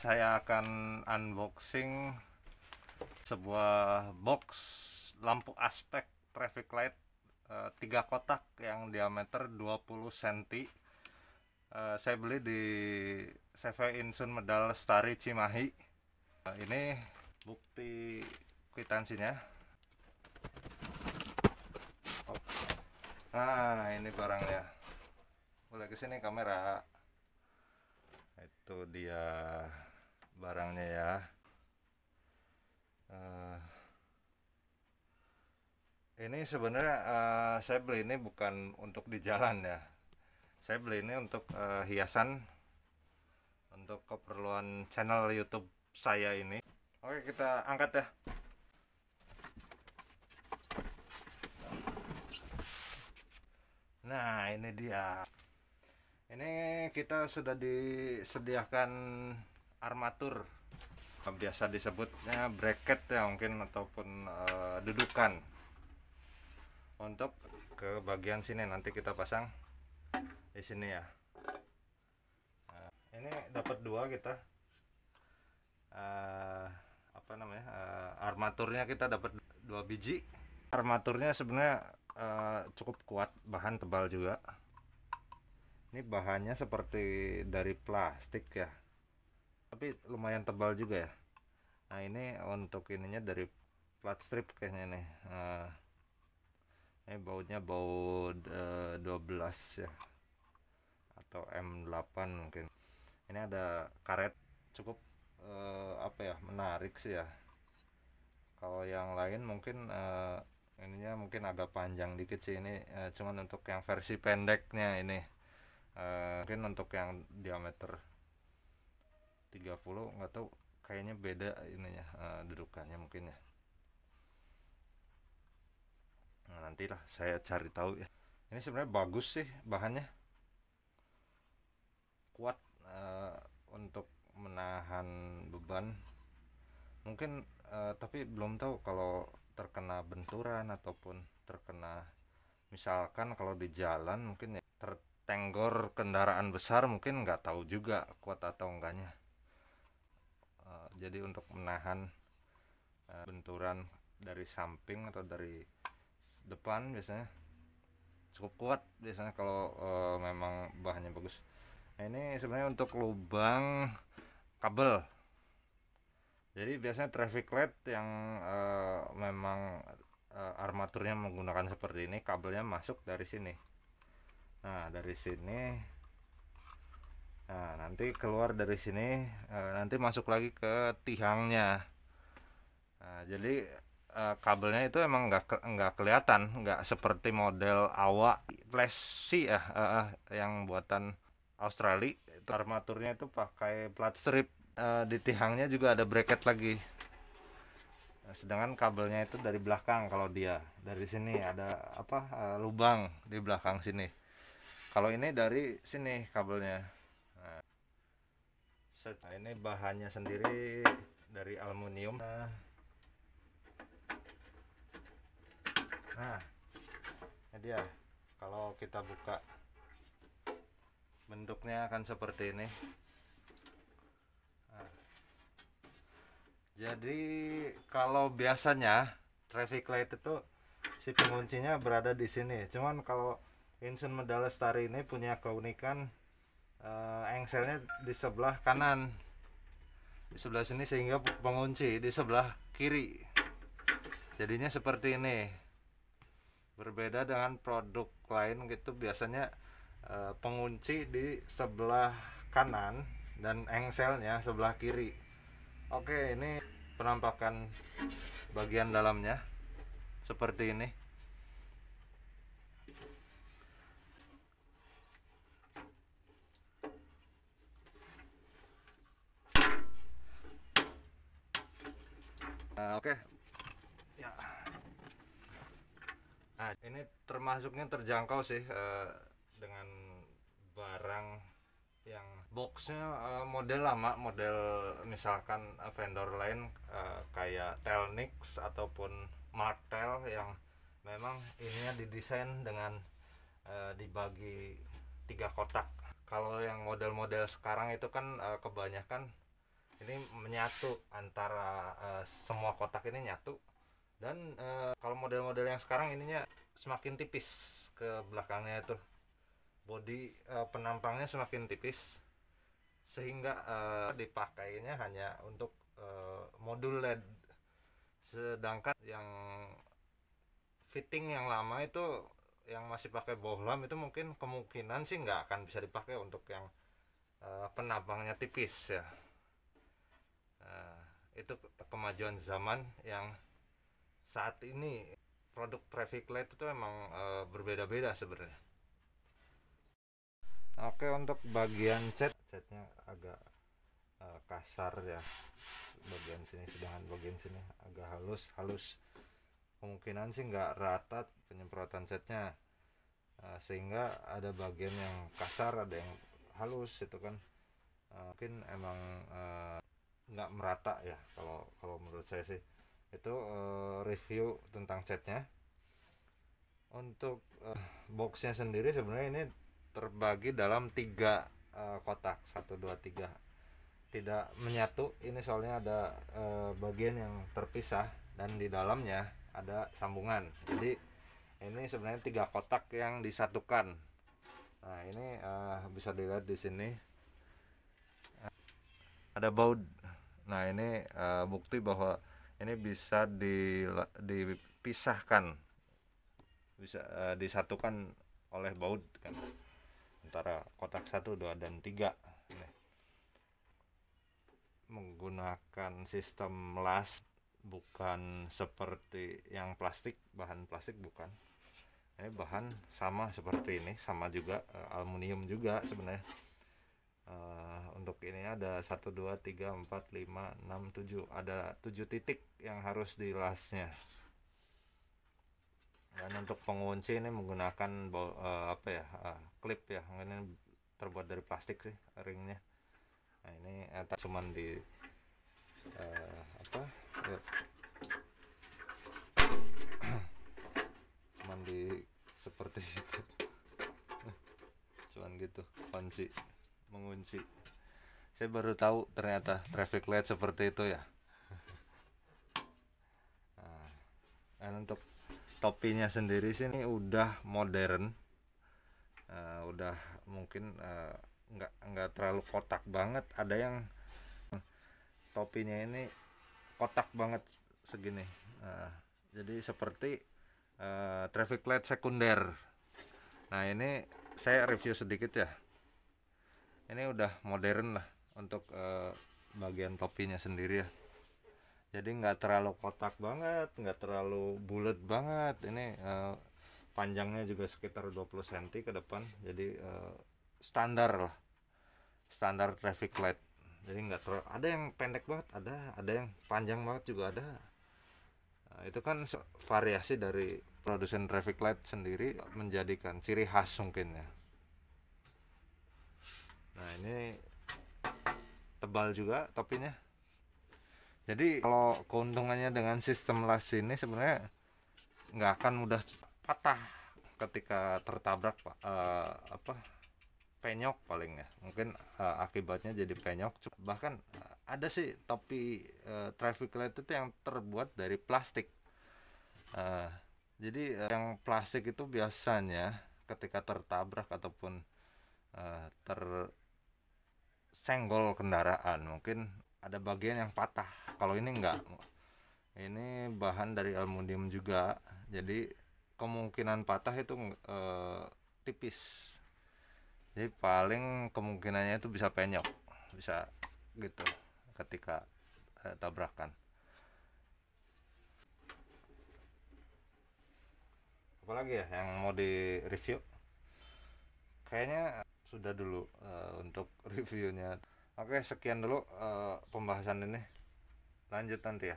Saya akan unboxing sebuah box lampu aspek traffic light 3 kotak yang diameter 20 cm. Saya beli di CV Insun Medal Lestari Cimahi. Ini bukti kwitansinya. Nah, ini barangnya. Boleh kesini kamera. Itu dia barangnya ya. Ini sebenarnya saya beli ini bukan untuk di jalan ya. Saya beli ini untuk hiasan untuk keperluan channel YouTube saya ini. Oke, kita angkat ya. Nah, ini dia. Ini kita sudah disediakan armatur, biasa disebutnya bracket ya mungkin, ataupun dudukan. Untuk ke bagian sini nanti kita pasang di sini ya. Nah, ini dapat dua kita. Armaturnya kita dapat 2 biji. Armaturnya sebenarnya cukup kuat, bahan tebal juga. Ini bahannya seperti dari plastik ya, tapi lumayan tebal juga ya. Nah, ini untuk ininya dari plat strip kayaknya nih. Ini bautnya baut 12 ya, atau M8 mungkin. Ini ada karet, cukup menarik sih ya. Kalau yang lain mungkin ininya mungkin agak panjang dikit sih. Ini cuman untuk yang versi pendeknya ini. Mungkin untuk yang diameter 30 nggak tahu, kayaknya beda ininya, dudukannya mungkin ya. Nah, nantilah saya cari tahu ya. Ini sebenarnya bagus sih bahannya, kuat untuk menahan beban mungkin, tapi belum tahu kalau terkena benturan ataupun terkena, misalkan kalau di jalan mungkin ya, tertenggor kendaraan besar mungkin, nggak tahu juga kuat atau enggaknya. Jadi untuk menahan benturan dari samping atau dari depan biasanya cukup kuat biasanya kalau memang bahannya bagus. Nah, ini sebenarnya untuk lubang kabel. Jadi biasanya traffic light yang memang armaturnya menggunakan seperti ini, kabelnya masuk dari sini. Nah, dari sini, nah nanti keluar dari sini, nanti masuk lagi ke tiangnya. Nah, jadi kabelnya itu emang nggak kelihatan, nggak seperti model AWA flashy ya, yang buatan Australia. Itu armaturnya itu pakai plat strip. Di tiangnya juga ada bracket lagi. Sedangkan kabelnya itu dari belakang. Kalau dia dari sini ada lubang di belakang sini. Kalau ini dari sini kabelnya. Nah, ini bahannya sendiri dari aluminium. Nah, ini dia. Kalau kita buka, bentuknya akan seperti ini. Nah, jadi kalau biasanya traffic light itu si penguncinya berada di sini. Cuman kalau Insun Medal Lestari ini punya keunikan, engselnya di sebelah kanan, di sebelah sini, sehingga pengunci di sebelah kiri. Jadinya seperti ini. Berbeda dengan produk lain gitu, biasanya pengunci di sebelah kanan dan engselnya sebelah kiri. Oke, ini penampakan bagian dalamnya seperti ini. Oke. Ya. Nah, ini termasuknya terjangkau sih, dengan barang yang boxnya model lama, model misalkan vendor lain kayak Telnix ataupun Martel, yang memang ininya didesain dengan dibagi 3 kotak. Kalau yang model-model sekarang itu kan kebanyakan ini menyatu antara semua kotak ini nyatu. Dan kalau model-model yang sekarang ininya semakin tipis ke belakangnya itu, bodi penampangnya semakin tipis sehingga dipakainya hanya untuk modul LED, sedangkan yang fitting yang lama itu yang masih pakai bohlam itu mungkin kemungkinan sih nggak akan bisa dipakai untuk yang penampangnya tipis ya. Itu kemajuan zaman yang saat ini produk traffic light itu emang berbeda-beda sebenarnya. Oke, untuk bagian catnya agak kasar ya bagian sini, sedangkan bagian sini agak halus. Kemungkinan sih nggak rata penyemprotan catnya, sehingga ada bagian yang kasar, ada yang halus itu kan. Mungkin emang nggak merata ya kalau menurut saya sih. Itu review tentang catnya. Untuk boxnya sendiri sebenarnya ini terbagi dalam 3 kotak, 1 2 3, tidak menyatu ini soalnya ada bagian yang terpisah dan di dalamnya ada sambungan. Jadi ini sebenarnya 3 kotak yang disatukan. Nah ini bisa dilihat di sini ada baut. Nah ini bukti bahwa ini bisa dipisahkan, bisa disatukan oleh baut kan, antara kotak 1, 2, dan 3. Menggunakan sistem las, bukan seperti yang plastik, bahan plastik bukan. Ini bahan sama seperti ini, sama juga aluminium juga sebenarnya. Untuk ini ada 1 2 3 4 5 6 7, ada 7 titik yang harus dilasnya. Dan untuk pengunci ini menggunakan klip ya, ini terbuat dari plastik sih ringnya. Nah ini cuman di cuman di seperti itu cuman gitu kunci mengunci. Saya baru tahu ternyata traffic light seperti itu ya. Dan untuk topinya sendiri sini udah modern, udah mungkin nggak terlalu kotak banget. Ada yang topinya ini kotak banget segini, jadi seperti traffic light sekunder. Nah ini saya review sedikit ya, ini udah modern lah untuk bagian topinya sendiri ya. Jadi nggak terlalu kotak banget, nggak terlalu bulat banget. Ini panjangnya juga sekitar 20 cm ke depan, jadi standar lah, standar traffic light. Jadi nggak terlalu, ada yang pendek banget, ada yang panjang banget juga ada. Nah, itu kan variasi dari produsen traffic light sendiri menjadikan ciri khas mungkin ya. Nah ini tebal juga topinya. Jadi kalau keuntungannya dengan sistem las ini sebenarnya nggak akan mudah patah ketika tertabrak penyok paling ya. Mungkin akibatnya jadi penyok. Bahkan ada sih topi traffic light itu yang terbuat dari plastik. Jadi yang plastik itu biasanya ketika tertabrak ataupun tersenggol kendaraan mungkin ada bagian yang patah. Kalau ini enggak, ini bahan dari aluminium juga, jadi kemungkinan patah itu tipis. Jadi paling kemungkinannya itu bisa penyok, bisa gitu ketika tabrakan. Apalagi ya yang mau di review? Kayaknya sudah dulu untuk reviewnya. Oke, sekian dulu pembahasan ini. Lanjut nanti ya.